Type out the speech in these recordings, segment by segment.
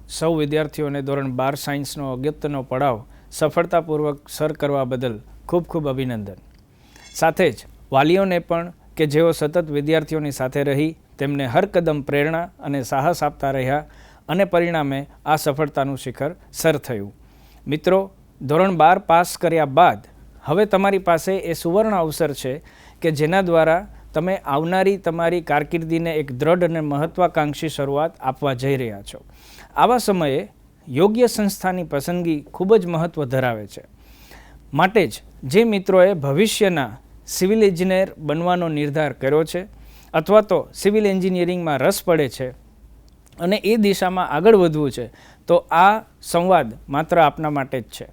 સૌ વિદ્યાર્થીઓને ધોરણ 12 સાયન્સનો અગત્યનો પડાવ સફળતાપૂર્વક સર કરવા બદલ ખૂબ ખૂબ અભિનંદન. સાથે જ વાલીઓને પણ કે જેઓ સતત વિદ્યાર્થીઓની સાથે રહી તેમને હર કદમ પ્રેરણા અને સાહસ આપતા રહ્યા અને પરિણામે આ સફળતાનું શિખર સર થયું. મિત્રો, ધોરણ 12 પાસ કર્યા બાદ હવે તમારી પાસે એ સુવર્ણ અવસર છે કે જેના દ્વારા તમે આવનારી તમારી કારકિર્દીને એક દ્રઢ અને મહત્વાકાંક્ષી શરૂઆત આપવા જઈ રહ્યા છો. આવા સમયે યોગ્ય સંસ્થાની પસંદગી ખૂબ જ મહત્ત્વ ધરાવે છે. માટે જ જે મિત્રોએ ભવિષ્યના સિવિલ એન્જિનિયર બનવાનો નિર્ધાર કર્યો છે અથવા તો સિવિલ એન્જિનિયરિંગમાં રસ પડે છે અને એ દિશામાં આગળ વધવું છે, તો આ સંવાદ માત્ર આપના માટે જ છે.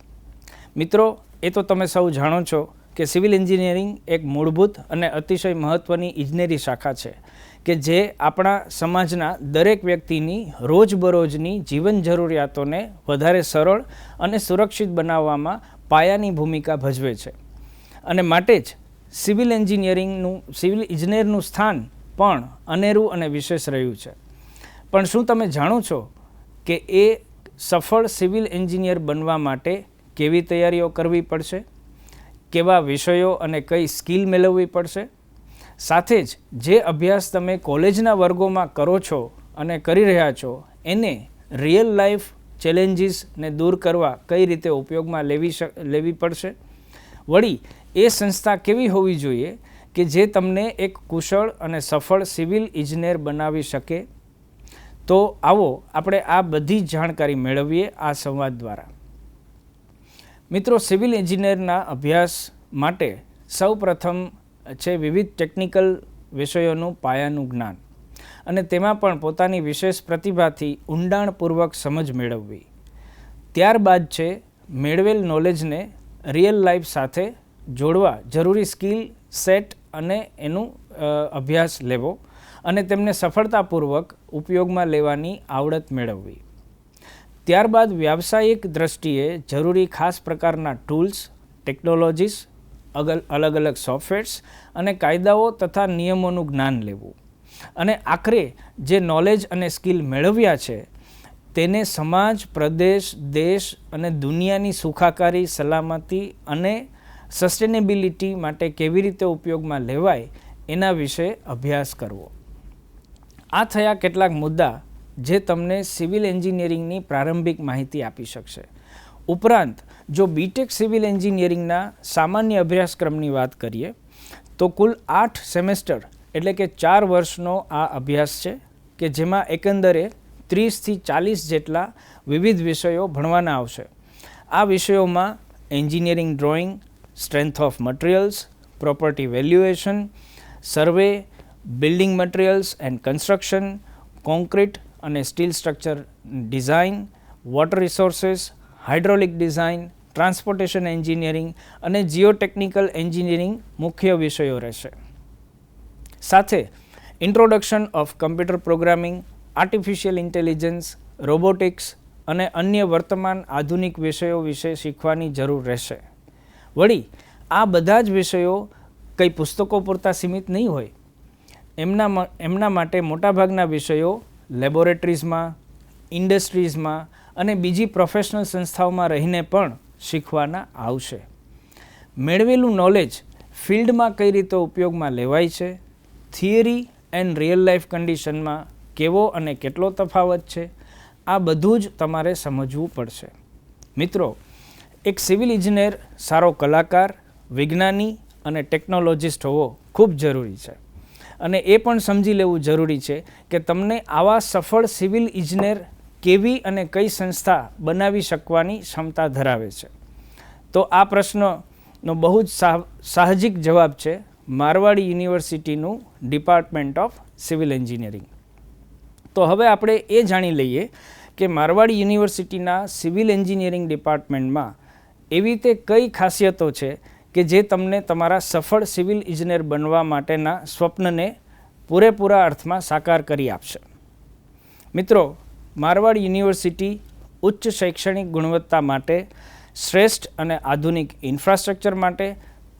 મિત્રો, એ તો તમે સૌ જાણો છો કે સિવિલ એન્જિનિયરિંગ એક મૂળભૂત અને અતિશય મહત્ત્વની ઇજનેરી શાખા છે કે જે આપણા સમાજના દરેક વ્યક્તિની રોજબરોજની જીવન જરૂરિયાતોને વધારે સરળ અને સુરક્ષિત બનાવવામાં પાયાની ભૂમિકા ભજવે છે. અને માટે જ સિવિલ ઇજનેરનું સ્થાન પણ અનેરું અને વિશેષ રહ્યું છે. પણ શું તમે જાણો છો કે એ સફળ સિવિલ એન્જિનિયર બનવા માટે કેવી તૈયારીઓ કરવી પડશે, કેવા વિષયો અને કઈ સ્કિલ મેળવવી પડશે? સાથે જ જે અભ્યાસ તમે કોલેજના વર્ગોમાં કરો છો અને કરી રહ્યા છો એને રિયલ લાઈફ ચેલેન્જીસને દૂર કરવા કઈ રીતે ઉપયોગમાં લેવી પડશે? વળી એ સંસ્થા કેવી હોવી જોઈએ કે જે તમને એક કુશળ અને સફળ સિવિલ ઇજનેર બનાવી શકે? તો આવો આપણે આ બધી જાણકારી મેળવીએ આ સંવાદ દ્વારા. મિત્રો, સિવિલ એન્જિનિયરના અભ્યાસ માટે સૌ પ્રથમ છે વિવિધ ટેકનિકલ વિષયોનું પાયાનું જ્ઞાન અને તેમાં પણ પોતાની વિશેષ પ્રતિભાથી ઊંડાણપૂર્વક સમજ મેળવવી. ત્યારબાદ છે મેળવેલ નોલેજને રિયલ લાઈફ સાથે જોડવા જરૂરી સ્કિલ સેટ અને એનું અભ્યાસ લેવો અને તેમને સફળતાપૂર્વક ઉપયોગમાં લેવાની આવડત મેળવવી. ત્યારબાદ વ્યાવસાયિક દ્રષ્ટિએ જરૂરી ખાસ પ્રકારના ટૂલ્સ, ટેકનોલોજીસ, અલગ અલગ સોફ્ટવેર્સ અને કાયદાઓ તથા નિયમોનું જ્ઞાન લેવું. અને આખરે જે નોલેજ અને સ્કિલ મેળવ્યા છે તેને સમાજ, પ્રદેશ, દેશ અને દુનિયાની સુખાકારી, સલામતી અને સસ્ટેનેબિલિટી માટે કેવી રીતે ઉપયોગમાં લેવાય એના વિશે અભ્યાસ કરવો. આ થયા કેટલાક મુદ્દા જે તમને સિવિલ એન્જિનિયરિંગની પ્રારંભિક માહિતી આપી શકશે. ઉપરાંત જો બીટેક સિવિલ એન્જિનિયરિંગના સામાન્ય અભ્યાસક્રમની વાત કરીએ તો કુલ 8 સેમેસ્ટર એટલે કે 4 વર્ષનો આ અભ્યાસ છે કે જેમાં એકંદરે 30થી 40 જેટલા વિવિધ વિષયો ભણવાના આવશે. આ વિષયોમાં engineering drawing, strength of materials, property valuation, survey, building materials and construction, concrete અને steel structure design, water resources, hydraulic design, transportation engineering અને જીઓટેકનિકલ એન્જિનિયરિંગ મુખ્ય વિષયો રહેશે. સાથે introduction of computer programming, artificial intelligence, robotics અને અન્ય વર્તમાન આધુનિક વિષયો વિશે શીખવાની જરૂર રહેશે. વળી આ બધા જ વિષયો કંઈ પુસ્તકો પૂરતા સીમિત નહીં હોય. એમના માટે મોટાભાગના વિષયો લેબોરેટરીઝમાં, ઇન્ડસ્ટ્રીઝમાં અને બીજી પ્રોફેશનલ સંસ્થાઓમાં રહીને પણ શીખવાના આવશે. મેળવેલું નોલેજ ફિલ્ડમાં કઈ રીતે ઉપયોગમાં લેવાય છે, થિયરી એન્ડ રિયલ લાઈફ કન્ડિશનમાં કેવો અને કેટલો તફાવત છે, આ બધું જ તમારે સમજવું પડશે. મિત્રો, એક સિવિલ ઇજનેર સારો કલાકાર, વિજ્ઞાની અને ટેકનોલોજીસ્ટ હોવો ખૂબ જરૂરી છે. અને એ પણ સમજી લેવું જરૂરી છે કે તમને આવા સફળ સિવિલ ઇજનેર કેવી અને કઈ સંસ્થા બનાવી શકવાની ક્ષમતા ધરાવે છે. તો આ પ્રશ્નનો બહુ જ સાહજિક જવાબ છે મારવાડી યુનિવર્સિટીનું ડિપાર્ટમેન્ટ ઓફ સિવિલ એન્જિનિયરિંગ. તો હવે આપણે એ જાણી લઈએ કે મારવાડી યુનિવર્સિટીના સિવિલ એન્જિનિયરિંગ ડિપાર્ટમેન્ટમાં એવી તે કઈ ખાસિયતો છે કે જે તમને તમારા સફળ સિવિલ ઇજનેર બનવા માટેના સ્વપ્નને પૂરેપૂરા અર્થમાં સાકાર કરી આપશે. મિત્રો, મારવાડ યુનિવર્સિટી ઉચ્ચ શૈક્ષણિક ગુણવત્તા માટે, શ્રેષ્ઠ અને આધુનિક ઇન્ફ્રાસ્ટ્રક્ચર માટે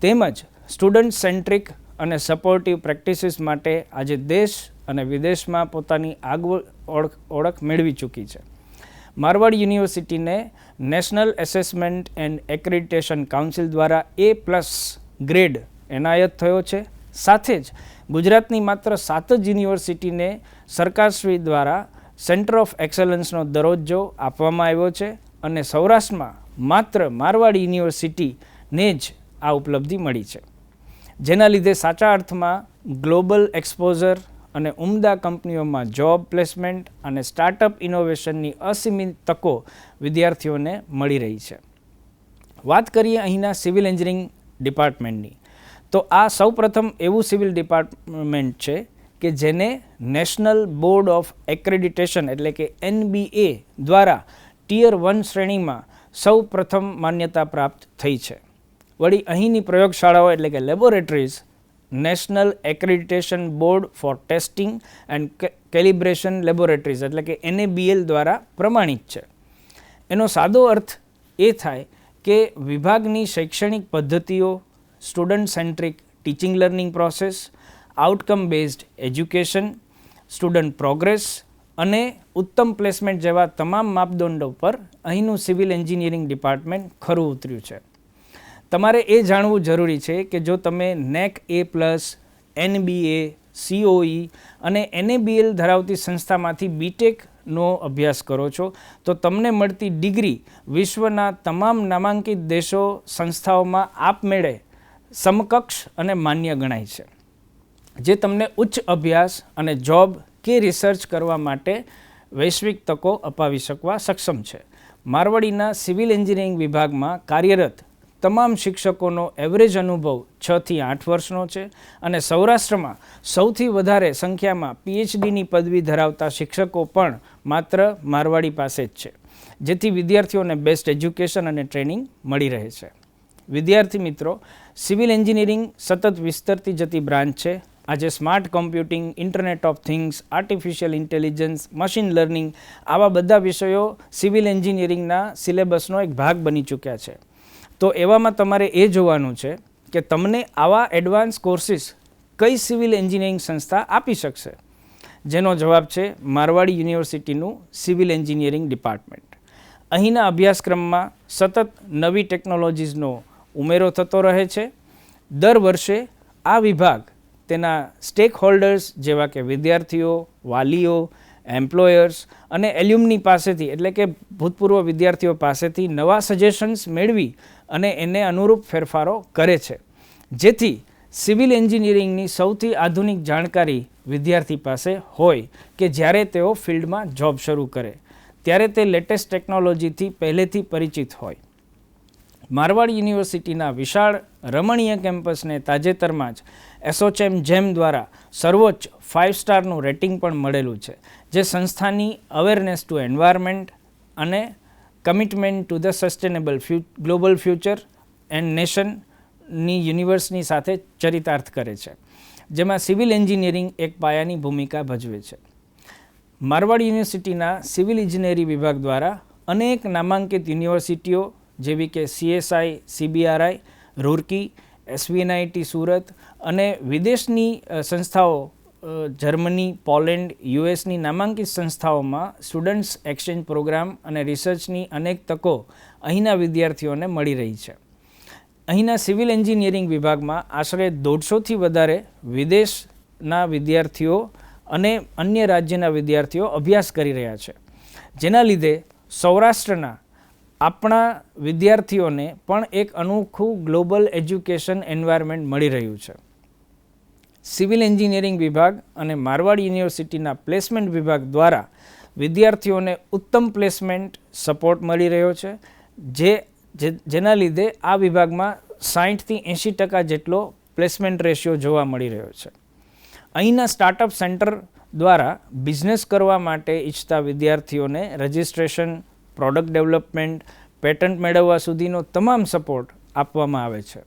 તેમજ સ્ટુડન્ટ સેન્ટ્રિક અને સપોર્ટિવ પ્રેક્ટિસીસ માટે આજે દેશ અને વિદેશમાં પોતાની આગવી ઓળખ મેળવી ચૂકી છે. મારવાડ યુનિવર્સિટીને national assessment and accreditation council દ્વારા A+ ગ્રેડ એનાયત થયો છે. સાથે જ ગુજરાતની માત્ર 7 જ યુનિવર્સિટીને સરકારશ્રી દ્વારા સેન્ટર ઓફ એક્સલન્સનો દરજ્જો આપવામાં આવ્યો છે અને સૌરાષ્ટ્રમાં માત્ર મારવાડ યુનિવર્સિટીને જ આ ઉપલબ્ધિ મળી છે, જેના લીધે સાચા અર્થમાં ગ્લોબલ એક્સપોઝર અને ઉમદા કંપનીઓમાં જોબ પ્લેસમેન્ટ અને સ્ટાર્ટઅપ ઇનોવેશનની અસીમિત તકો વિદ્યાર્થીઓને મળી રહી છે. વાત કરીએ અહીંના સિવિલ એન્જિનિયરિંગ ડિપાર્ટમેન્ટની, તો આ સૌપ્રથમ એવું સિવિલ ડિપાર્ટમેન્ટ છે કે જેને નેશનલ બોર્ડ ઓફ એક્રેડિટેશન એટલે કે NBA દ્વારા ટિયર 1 શ્રેણીમાં સૌ પ્રથમ માન્યતા પ્રાપ્ત થઈ છે. વળી અહીંની પ્રયોગશાળાઓ એટલે કે laboratories national accreditation board four testing and calibration laboratories એટલે કે NABL દ્વારા પ્રમાણિત છે. એનો સાદો અર્થ એ થાય કે વિભાગની શૈક્ષણિક પદ્ધતિઓ, student centric teaching learning process, outcome based education, student progress અને ઉત્તમ પ્લેસમેન્ટ જેવા તમામ માપદંડો પર અહીંનું સિવિલ એન્જિનિયરિંગ ડિપાર્ટમેન્ટ ખરું ઉતર્યું છે. તમારે એ જાણવું જરૂરી છે કે જો તમે NAC A+, NBA, COE અને NABL ધરાવતી સંસ્થામાંથી BTechનો અભ્યાસ કરો છો તો તમને મળતી ડિગ્રી વિશ્વના તમામ નામાંકિત દેશો સંસ્થાઓમાં આપમેળે સમકક્ષ અને માન્ય ગણાય છે, જે તમને ઉચ્ચ અભ્યાસ અને જોબ કે રિસર્ચ કરવા માટે વૈશ્વિક તકો અપાવી શકવા સક્ષમ છે. મારવાડીના સિવિલ એન્જિનિયરિંગ વિભાગમાં કાર્યરત તમામ શિક્ષકોનો એવરેજ અનુભવ 6 થી 8 વર્ષનો છે અને સૌરાષ્ટ્રમાં સૌથી વધારે સંખ્યામાં PhDની પદવી ધરાવતા શિક્ષકો પણ માત્ર મારવાડી પાસે જ છે, જેથી વિદ્યાર્થીઓને બેસ્ટ એજ્યુકેશન અને ટ્રેનિંગ મળી રહે છે. વિદ્યાર્થી મિત્રો, સિવિલ એન્જિનિયરિંગ સતત વિસ્તરતી જતી બ્રાન્ચ છે. આજે smart computing, internet of things, artificial intelligence, machine learning આવા બધા વિષયો સિવિલ એન્જિનિયરિંગના સિલેબસનો એક ભાગ બની ચૂક્યા છે. તો એવામાં તમારે એ જોવાનું છે કે તમને આવા એડવાન્સ કોર્સિસ કઈ સિવિલ એન્જિનિયરિંગ સંસ્થા આપી શકશે, જેનો જવાબ છે મારવાડી યુનિવર્સિટીનું સિવિલ એન્જિનિયરિંગ ડિપાર્ટમેન્ટ. અહીંના અભ્યાસક્રમમાં સતત નવી ટેકનોલોજીસનો ઉમેરો થતો રહે છે. દર વર્ષે આ વિભાગ તેના સ્ટેક હોલ્ડર્સ જેવા કે વિદ્યાર્થીઓ, વાલીઓ, એમ્પ્લોયર્સ અને એલ્યુમની પાસેથી એટલે કે ભૂતપૂર્વ વિદ્યાર્થીઓ પાસેથી નવા સજેશન્સ મેળવી અને એને અનુરૂપ ફેરફારો કરે છે, જેથી સિવિલ એન્જિનિયરિંગની સૌથી આધુનિક જાણકારી વિદ્યાર્થી પાસે હોય કે જ્યારે તેઓ ફિલ્ડમાં જોબ શરૂ કરે ત્યારે તે લેટેસ્ટ ટેકનોલોજીથી પહેલેથી પરિચિત હોય. મારવાડ યુનિવર્સિટીના વિશાળ રમણીય કેમ્પસને તાજેતરમાં જ એસોચેમ જેમ દ્વારા સર્વોચ્ચ 5 સ્ટારનું રેટિંગ પણ મળેલું છે, જે સંસ્થાની અવેરનેસ ટુ એન્વાયરમેન્ટ અને commitment to the sustainable global future and નેશનની યુનિવર્સની સાથે ચરિતાર્થ કરે છે, જેમાં સિવિલ એન્જિનિયરિંગ એક પાયાની ભૂમિકા ભજવે છે. મારવાડ યુનિવર્સિટીના સિવિલ ઇજનેરી વિભાગ દ્વારા અનેક નામાંકિત યુનિવર્સિટીઓ જેવી કે CSI, CBRI, Roorkee, SVNIT Surat અને વિદેશની સંસ્થાઓ જર્મની, પોલેન્ડ, યુએસની નામાંકિત સંસ્થાઓમાં સ્ટુડન્ટ્સ એક્સચેન્જ પ્રોગ્રામ અને રિસર્ચની અનેક તકો અહીંના વિદ્યાર્થીઓને મળી રહી છે. અહીંના સિવિલ એન્જિનિયરિંગ વિભાગમાં આશરે 150થી વધારે વિદેશના વિદ્યાર્થીઓ અને અન્ય રાજ્યના વિદ્યાર્થીઓ અભ્યાસ કરી રહ્યા છે, જેના લીધે સૌરાષ્ટ્રના આપણા વિદ્યાર્થીઓને પણ એક અનોખું ગ્લોબલ એજ્યુકેશન એન્વાયરમેન્ટ મળી રહ્યું છે. સિવિલ એન્જિનિયરિંગ વિભાગ અને મારવાડ યુનિવર્સિટીના પ્લેસમેન્ટ વિભાગ દ્વારા વિદ્યાર્થીઓને ઉત્તમ પ્લેસમેન્ટ સપોર્ટ મળી રહ્યો છે, જેના લીધે આ વિભાગમાં 60થી 80% જેટલો પ્લેસમેન્ટ રેશિયો જોવા મળી રહ્યો છે. અહીંના સ્ટાર્ટઅપ સેન્ટર દ્વારા બિઝનેસ કરવા માટે ઈચ્છતા વિદ્યાર્થીઓને રજિસ્ટ્રેશન, પ્રોડક્ટ ડેવલપમેન્ટ, પેટન્ટ મેળવવા સુધીનો તમામ સપોર્ટ આપવામાં આવે છે.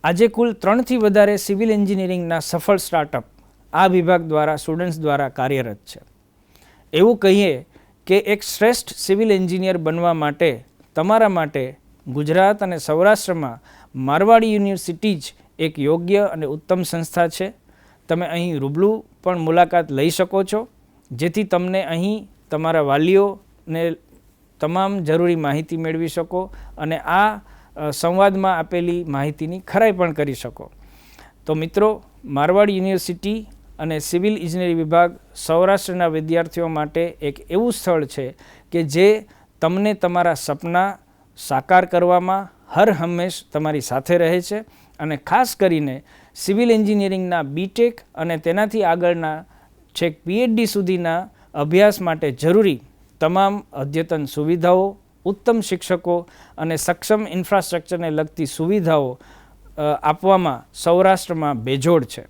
આજે કુલ 3થી વધારે સિવિલ એન્જિનિયરિંગના સફળ સ્ટાર્ટઅપ આ વિભાગ દ્વારા સ્ટુડન્ટ્સ દ્વારા કાર્યરત છે. એવું કહીએ કે એક શ્રેષ્ઠ સિવિલ એન્જિનિયર બનવા માટે તમારા માટે ગુજરાત અને સૌરાષ્ટ્રમાં મારવાડી યુનિવર્સિટી જ એક યોગ્ય અને ઉત્તમ સંસ્થા છે. તમે અહીં રૂબરૂ પણ મુલાકાત લઈ શકો છો, જેથી તમને અહીં તમારા વાલીઓ, ને તમામ જરૂરી માહિતી મેળવી શકો અને આ સંવાદમાં આપેલી માહિતીની ખરાઈ પણ કરી શકો. તો મિત્રો, મારવાડ યુનિવર્સિટી અને સિવિલ ઇજનેરી વિભાગ સૌરાષ્ટ્રના વિદ્યાર્થીઓ માટે એક એવું સ્થળ છે કે જે તમને તમારા સપના સાકાર કરવામાં હર હંમેશ તમારી સાથે રહે છે અને ખાસ કરીને સિવિલ એન્જિનિયરિંગના બીટેક અને તેનાથી આગળના છેક PhD સુધીના અભ્યાસ માટે જરૂરી તમામ અદ્યતન સુવિધાઓ, ઉત્તમ શિક્ષકો અને સક્ષમ ઇન્ફ્રાસ્ટ્રક્ચરને લગતી સુવિધાઓ આપવામાં સૌરાષ્ટ્રમાં બેજોડ છે.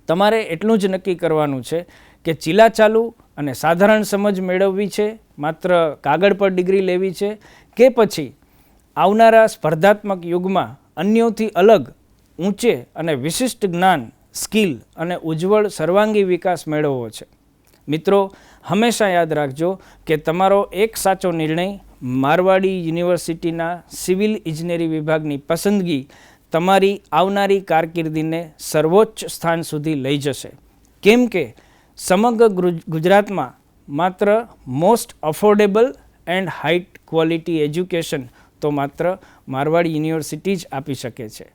તમારે એટલું જ નક્કી કરવાનું છે કે ચીલાચાલુ અને સાધારણ સમજ મેળવવી છે, માત્ર કાગળ પર ડિગ્રી લેવી છે, કે પછી આવનારા સ્પર્ધાત્મક યુગમાં અન્યોથી અલગ, ઊંચે અને વિશિષ્ટ જ્ઞાન, સ્કિલ અને ઉજ્જવળ સર્વાંગી વિકાસ મેળવવો છે. મિત્રો, હંમેશા યાદ રાખજો કે તમારો એક સાચો નિર્ણય મારવાડી યુનિવર્સિટીના સિવિલ ઇજનેરી વિભાગની પસંદગી તમારી આવનારી કારકિર્દીને સર્વોચ્ચ સ્થાન સુધી લઈ જશે. કેમ કે સમગ્ર ગુજરાતમાં માત્ર most affordable and high quality education તો માત્ર મારવાડ યુનિવર્સિટી જ આપી શકે છે.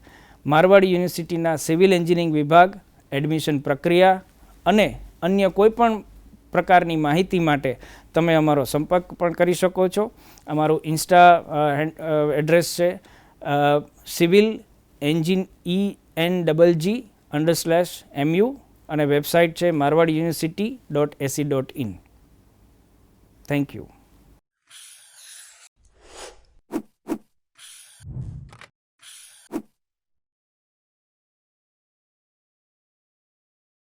મારવાડ યુનિવર્સિટીના સિવિલ એન્જિનિયરિંગ વિભાગ એડમિશન પ્રક્રિયા અને અન્ય કોઈ પણ પ્રકારની માહિતી માટે તમે અમારો સંપર્ક પણ કરી શકો છો. અમારું ઇન્સ્ટા એડ્રેસ છે સિવિલ ENG_MU અને વેબસાઇટ છે marwaduniversity.ac.in. Thank you.